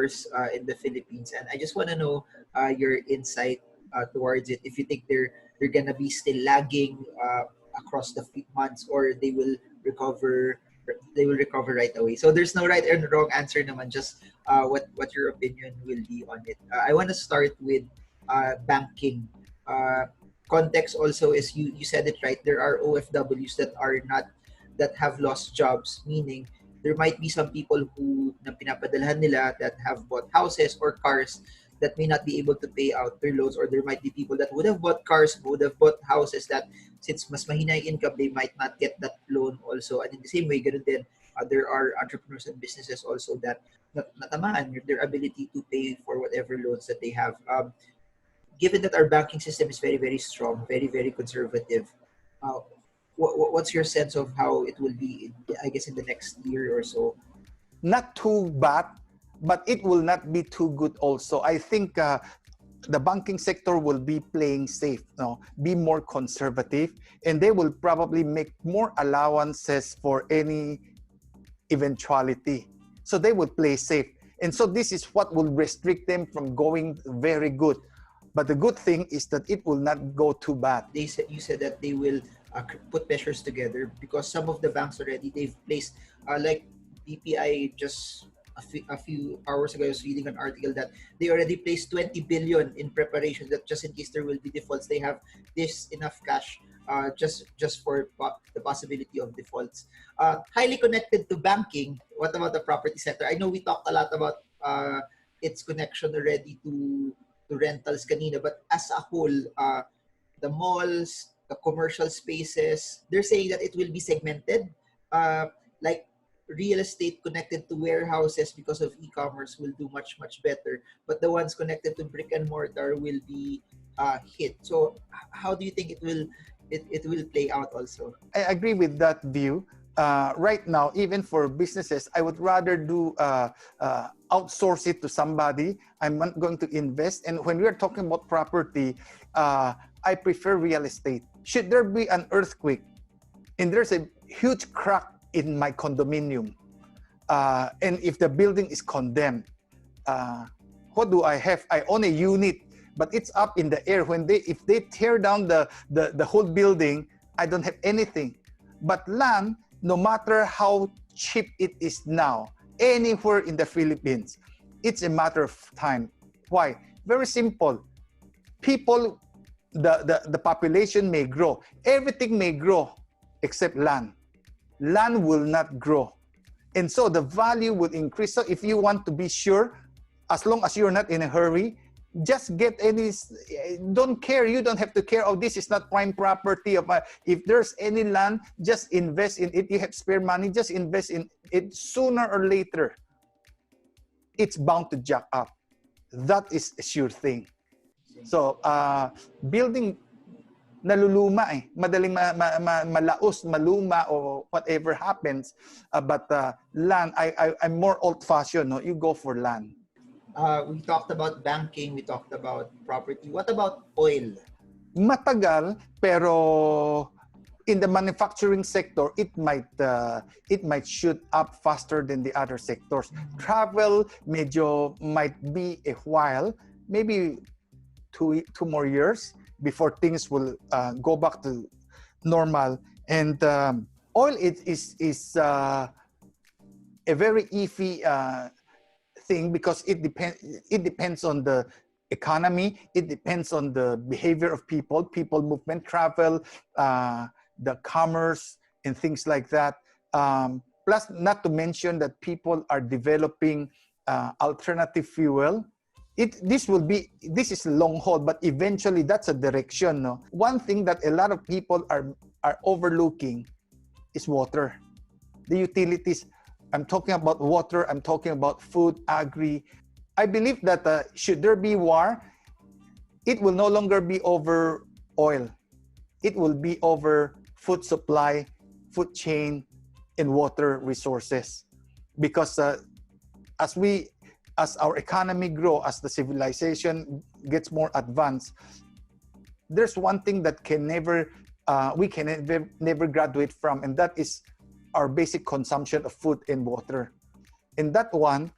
sectors in the Philippines, and I just want to know your insight towards it. If you think they're gonna be still lagging across the months, or they will recover right away. So there's no right and wrong answer naman, just what your opinion will be on it. I want to start with banking. Context also is, you said it right. There are OFWs that have lost jobs, meaning there might be some people who na pinapadalhan nila that have bought houses or cars that may not be able to pay out their loans, or there might be people that would have bought cars, would have bought houses, that since mas mahina yung income, they might not get that loan also. And in the same way, ganun din, there are entrepreneurs and businesses also that natamaan their ability to pay for whatever loans that they have. Given that our banking system is very, very strong, very, very conservative, what's your sense of how it will be, I guess, in the next year or so? Not too bad, but it will not be too good also. I think the banking sector will be playing safe, be more conservative, and they will probably make more allowances for any eventuality. So they will play safe. And so this is what will restrict them from going very good. But the good thing is that it will not go too bad. You said that they will put measures together, because some of the banks already, they've placed, like BPI, just a few hours ago, I was reading an article that they already placed 20 billion in preparation, that just in case there will be defaults, they have this enough cash just for the possibility of defaults. Highly connected to banking, what about the property sector? I know we talked a lot about its connection already to rentals kanina, but as a whole, the malls, the commercial spaces, they're saying that it will be segmented, like real estate connected to warehouses because of e-commerce will do much, much better, but the ones connected to brick and mortar will be hit. So how do you think it will play out also? I agree with that view. Right now, even for businesses, I would rather do outsource it to somebody. I'm not going to invest. And when we are talking about property, I prefer real estate. Should there be an earthquake and there's a huge crack in my condominium, and if the building is condemned, what do I have? I own a unit, but it's up in the air. If they tear down the whole building, I don't have anything. But land, no matter how cheap it is now, anywhere in the Philippines, it's a matter of time. Why? Very simple. People, the population may grow. Everything may grow except land. Land will not grow. And so the value will increase. So if you want to be sure, as long as you're not in a hurry, just get any, don't care. You don't have to care, oh, this is not prime property. If there's any land, just invest in it. You have spare money, just invest in it. Sooner or later, it's bound to jack up. That is a sure thing. So building, naluluma eh. Madaling malaos, maluma, or whatever happens. But land, I'm more old-fashioned. No? You go for land. We talked about banking, we talked about property. What about oil? Matagal, pero in the manufacturing sector, it might shoot up faster than the other sectors. Travel, medyo might be a while, maybe two more years before things will go back to normal. And oil is a very iffy thing, because it depends on the economy, it depends on the behavior of people movement, travel, the commerce, and things like that. Plus, not to mention that people are developing alternative fuel. This is long haul, but eventually that's a direction. No? One thing that a lot of people are overlooking is water, the utilities. I'm talking about water, I'm talking about food, agri. I believe that should there be war, it will no longer be over oil. It will be over food supply, food chain, and water resources. Because as our economy grows, as the civilization gets more advanced, there's one thing that we can never graduate from, and that is our basic consumption of food and water. And that one,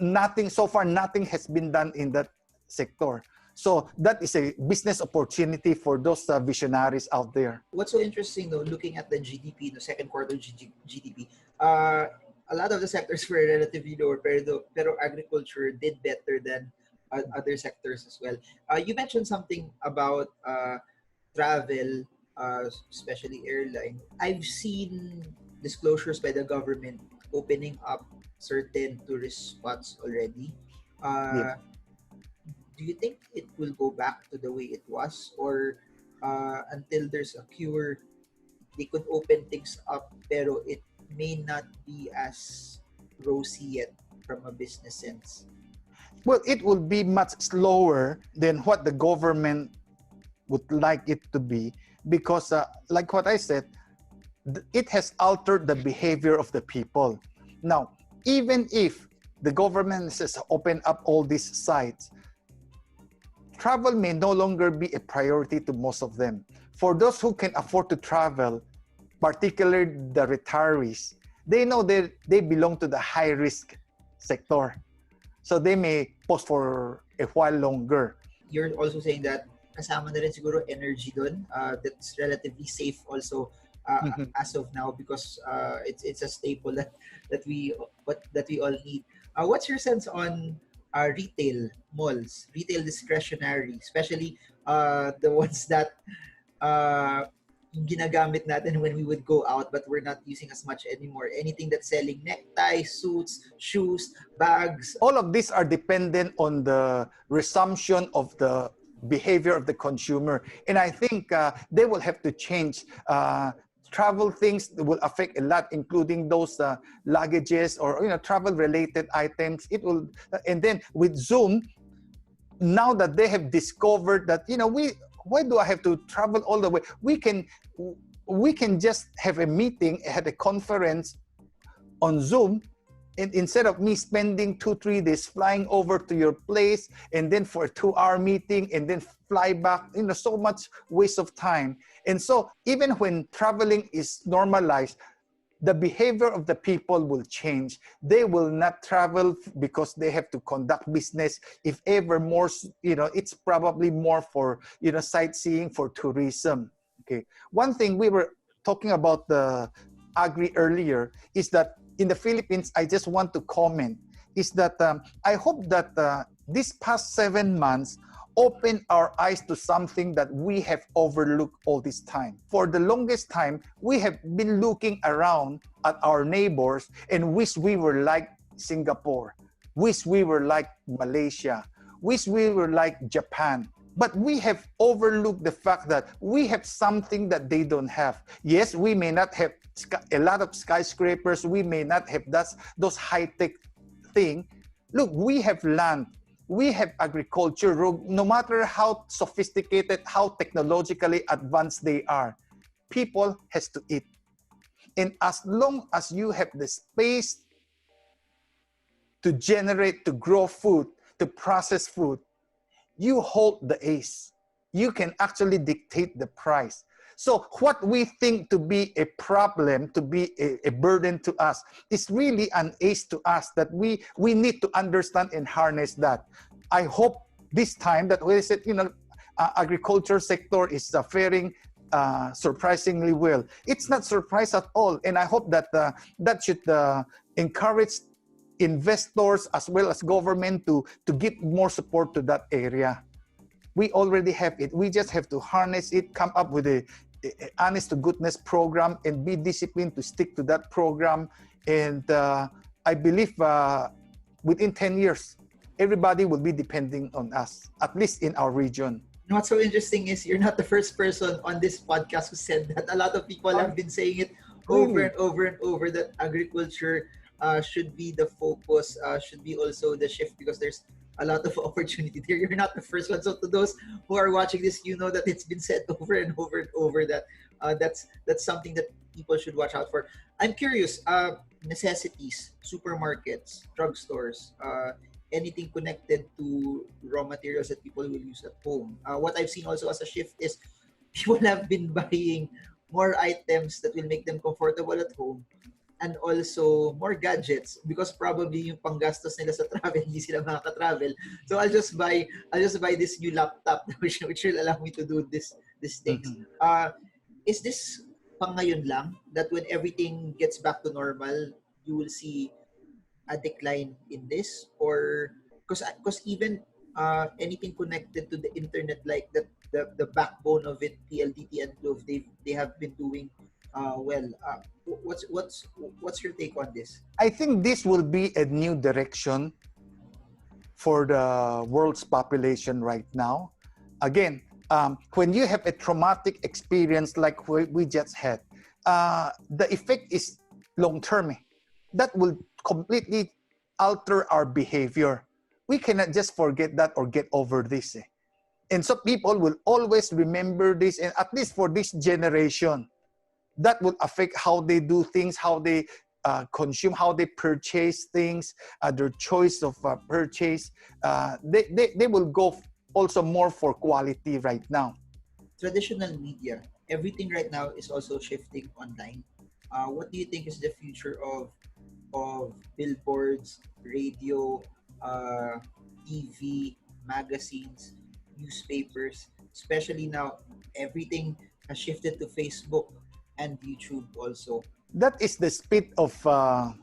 nothing so far, nothing has been done in that sector. So that is a business opportunity for those visionaries out there. What's so interesting though, looking at the GDP, the second quarter GDP, a lot of the sectors were relatively lower, pero agriculture did better than other sectors as well. You mentioned something about travel, especially airline. I've seen disclosures by the government opening up certain tourist spots already. Yeah. Uh, do you think it will go back to the way it was, or until there's a cure, they could open things up, pero it may not be as rosy yet from a business sense? Well, it will be much slower than what the government would like it to be, because like what I said, it has altered the behavior of the people. Now, even if the government has opened up all these sites, travel may no longer be a priority to most of them. For those who can afford to travel, particularly the retirees, they know they belong to the high risk sector. So they may post for a while longer. You're also saying that kasama na rin siguro energy dun, that's relatively safe also as of now, because it's a staple that we all need. What's your sense on retail malls, retail discretionary, especially the ones that yung ginagamit natin when we would go out but we're not using as much anymore? Anything that's selling neckties, suits, shoes, bags. All of these are dependent on the resumption of the behavior of the consumer. And I think they will have to change. Travel things will affect a lot, including those luggages or travel related items. It will, and then with Zoom, now that they have discovered that why do I have to travel all the way? We can just have a meeting, had a conference on Zoom, and instead of me spending 2-3 days flying over to your place and then for a 2-hour meeting and then fly back, so much waste of time. And so even when traveling is normalized, the behavior of the people will change. They will not travel because they have to conduct business. If ever more, it's probably more for, sightseeing, for tourism. Okay. One thing we were talking about the agri earlier is that in the Philippines, I just want to comment, is that I hope that this past 7 months open our eyes to something that we have overlooked all this time. For the longest time, we have been looking around at our neighbors and wish we were like Singapore, wish we were like Malaysia, wish we were like Japan. But we have overlooked the fact that we have something that they don't have. Yes, we may not have a lot of skyscrapers, we may not have those high-tech thing. Look, we have land, we have agriculture, no matter how sophisticated, how technologically advanced they are, people has to eat. And as long as you have the space to generate, to grow food, to process food, you hold the ace. You can actually dictate the price. So what we think to be a problem, to be a burden to us, is really an ace to us that we need to understand and harness that. I hope this time that we said, agriculture sector is faring surprisingly well. It's not surprise at all. And I hope that that should encourage investors as well as government to give more support to that area. We already have it. We just have to harness it, come up with a honest to goodness program and be disciplined to stick to that program. And I believe within 10 years, everybody will be depending on us, at least in our region. What's so interesting is you're not the first person on this podcast who said that. A lot of people have been saying it over and over and over, that agriculture should be the focus, should be also the shift, because there's a lot of opportunity there. You're not the first one. So to those who are watching this, that it's been said over and over and over that that's something that people should watch out for. I'm curious, necessities, supermarkets, drugstores, anything connected to raw materials that people will use at home. What I've seen also as a shift is people have been buying more items that will make them comfortable at home and also more gadgets because probably yung panggastos nila sa travel hindi sila makaka-travel. So I'll just buy this new laptop which will allow me to do these things. Mhm. Is this pang ngayon lang that when everything gets back to normal, you will see a decline in this, or because even anything connected to the internet like the backbone of it, PLDT and Clove, they have been doing well. What's your take on this? I think this will be a new direction for the world's population right now. Again, when you have a traumatic experience like we just had, the effect is long term. That will completely alter our behavior. We cannot just forget that or get over this. And so people will always remember this, and at least for this generation, that will affect how they do things, how they consume, how they purchase things, their choice of purchase. They will go also more for quality right now. Traditional media, everything right now is also shifting online. What do you think is the future of billboards, radio, uh, TV, magazines, newspapers? Especially now, everything has shifted to Facebook and YouTube also. That is the speed of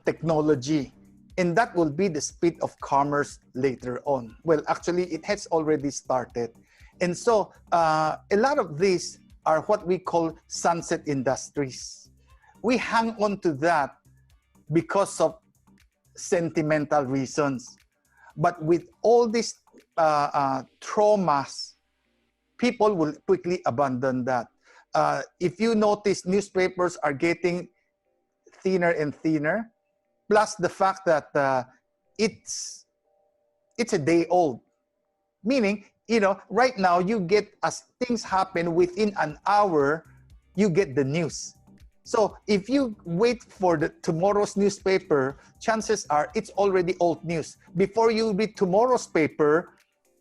technology, and that will be the speed of commerce later on. Well, actually, it has already started. And so a lot of these are what we call sunset industries. We hang on to that because of sentimental reasons. But with all these traumas, people will quickly abandon that. If you notice, newspapers are getting thinner and thinner, plus the fact that it's a day old, meaning, right now you get, as things happen within an hour, you get the news. So if you wait for the tomorrow's newspaper, chances are it's already old news. Before you read tomorrow's paper,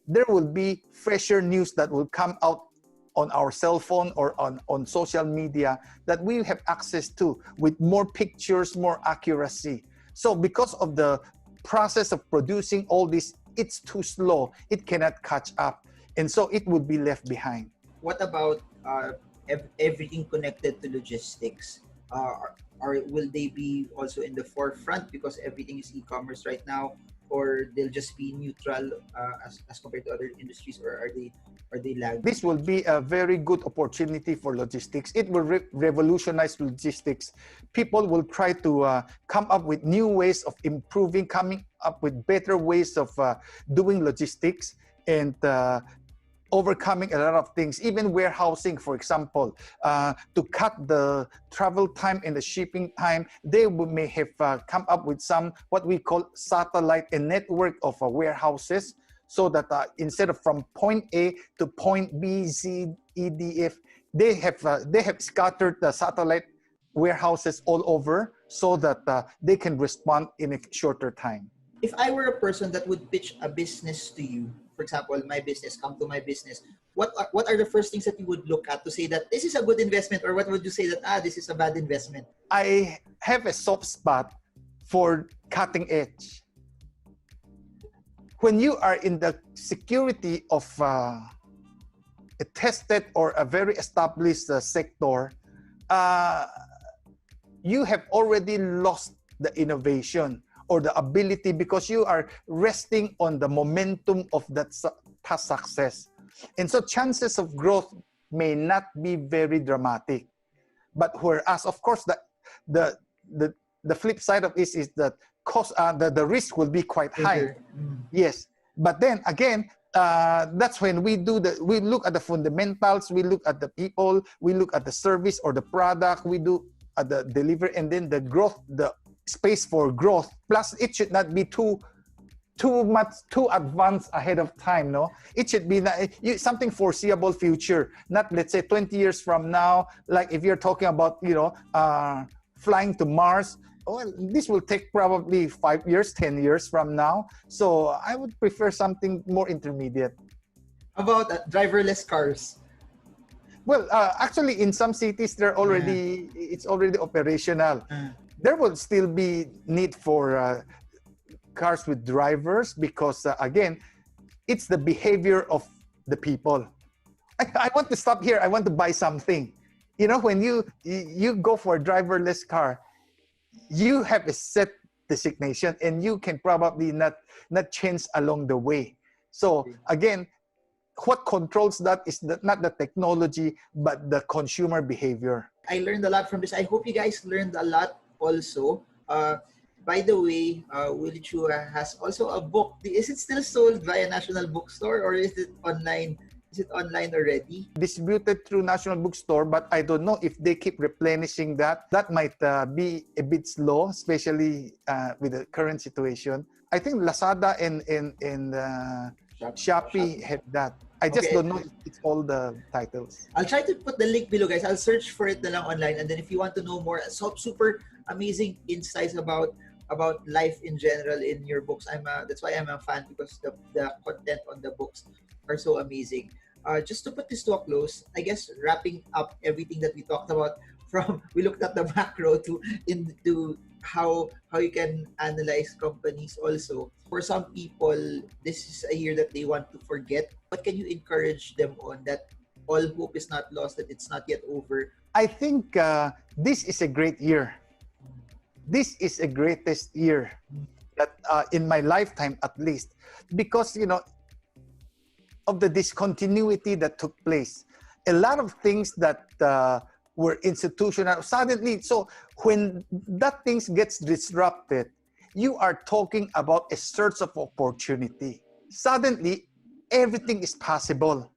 there will be fresher news that will come out on our cell phone or on social media that we have access to with more pictures, more accuracy. So because of the process of producing all this, it's too slow. It cannot catch up. And so it would be left behind. What about everything connected to logistics? Will they be also in the forefront because everything is e-commerce right now, or they'll just be neutral as compared to other industries, or are they lagging? This will be a very good opportunity for logistics. It will revolutionize logistics. People will try to come up with new ways of improving, coming up with better ways of doing logistics, and overcoming a lot of things, even warehousing, for example, to cut the travel time and the shipping time. They may have come up with some what we call satellite, a network of warehouses, so that instead of from point A to point B, Z, E, D, F, they have scattered the satellite warehouses all over so that they can respond in a shorter time. If I were a person that would pitch a business to you, for example, my business, come to my business, what are the first things that you would look at to say that this is a good investment, or what would you say that this is a bad investment? I have a soft spot for cutting edge. When you are in the security of a tested or a very established sector, you have already lost the innovation or the ability, because you are resting on the momentum of that past success. And so chances of growth may not be very dramatic. But whereas, of course, the flip side of this is that the risk will be quite high. Yes. But then again, that's when we look at the fundamentals, we look at the people, we look at the service or the product, we do at the delivery, and then the growth, the space for growth. Plus, it should not be too advanced ahead of time. No, it should be something foreseeable future, not, let's say, 20 years from now. Like if you're talking about flying to Mars, well, this will take probably 5 years, 10 years from now. So I would prefer something more intermediate. About driverless cars? Well, actually, in some cities, it's already operational. There will still be need for cars with drivers because, again, it's the behavior of the people. I want to stop here. I want to buy something. You know, when you go for a driverless car, you have a set designation and you can probably not change along the way. So again, what controls that is not the technology, but the consumer behavior. I learned a lot from this. I hope you guys learned a lot also. By the way, Willie Chua has also a book. Is it still sold via National Bookstore or is it online? Is it online already? Distributed through National Bookstore, but I don't know if they keep replenishing that. That might be a bit slow, especially with the current situation. I think Lazada and Shopee had that. I just don't know if it's all the titles. I'll try to put the link below, guys. I'll search for it na lang online. And then if you want to know more, super amazing insights about life in general in your books. That's why I'm a fan, because the content on the books are so amazing. Just to put this to a close, I guess wrapping up everything that we talked about, from we looked at the macro into how you can analyze companies also. For some people, this is a year that they want to forget. What can you encourage them on, that all hope is not lost, that it's not yet over? I think this is a great year. This is a greatest year that in my lifetime, at least, because, you know, of the discontinuity that took place. A lot of things that were institutional suddenly. So when that things gets disrupted, you are talking about a search of opportunity. Suddenly, everything is possible.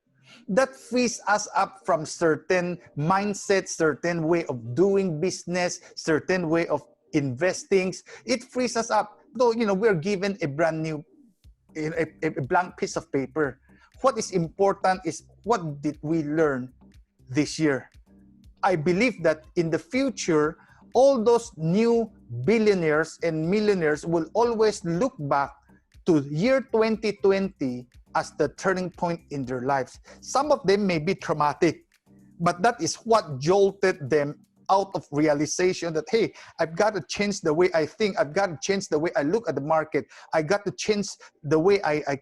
That frees us up from certain mindsets, certain way of doing business, certain way of investing. It frees us up. Though, you know, we're given a brand new, a blank piece of paper. What is important is, what did we learn this year? I believe that in the future, all those new billionaires and millionaires will always look back to year 2020 as the turning point in their lives. Some of them may be traumatic, but that is what jolted them out of realization that, hey, I've got to change the way I think. I've got to change the way I look at the market. I got to change the way I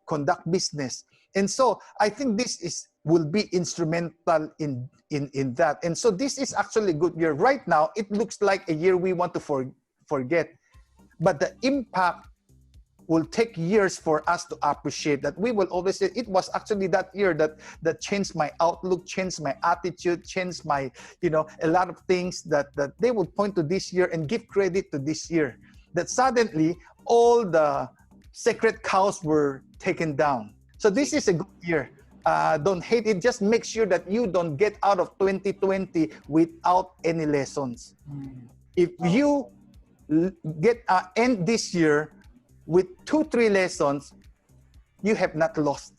conduct business. And so I think this will be instrumental in that. And so this is actually a good year. Right now, it looks like a year we want to forget. But the impact will take years for us to appreciate. That we will always say, it was actually that year that changed my outlook, changed my attitude, changed my, you know, a lot of things that they will point to this year and give credit to this year. That suddenly all the sacred cows were taken down. So this is a good year. Don't hate it. Just make sure that you don't get out of 2020 without any lessons. If you get end this year with 2-3 lessons, you have not lost.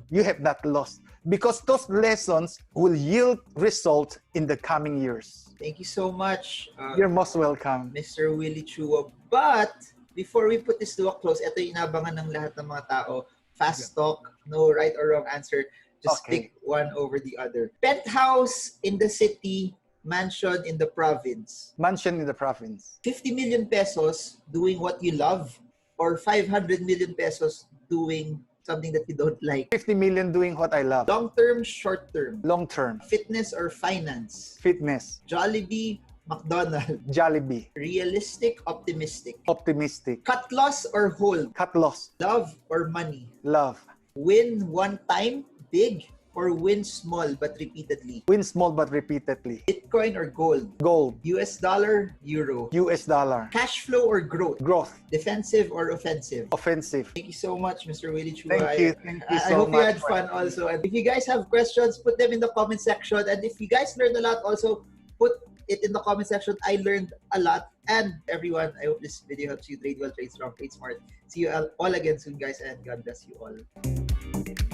You have not lost, because those lessons will yield results in the coming years. Thank you so much. You're most welcome, Mr. Willie Chua. But before we put this to a close, ito yung inabangan ng lahat ng mga tao. Fast talk, no right or wrong answer. Just pick one over the other. Penthouse in the city, mansion in the province. Mansion in the province. 50 million pesos doing what you love, or 500 million pesos doing something that you don't like? 50 million doing what I love. Long term, short term? Long term. Fitness or finance? Fitness. Jollibee, McDonald's? Jollibee. Realistic, optimistic? Optimistic. Cut loss or hold? Cut loss. Love or money? Love. Win one time, big, or win small but repeatedly? Win small but repeatedly. Bitcoin or gold? Gold. US dollar, euro? US dollar. Cash flow or growth? Growth. Defensive or offensive? Offensive. Thank you so much, Mr. Willie Chua. Thank you so much. I hope you had fun also. And if you guys have questions, put them in the comment section. And if you guys learned a lot, also put it in the comment section. I learned a lot. And everyone, I hope this video helps you trade well, trade strong, trade smart. See you all again soon, guys, and God bless you all.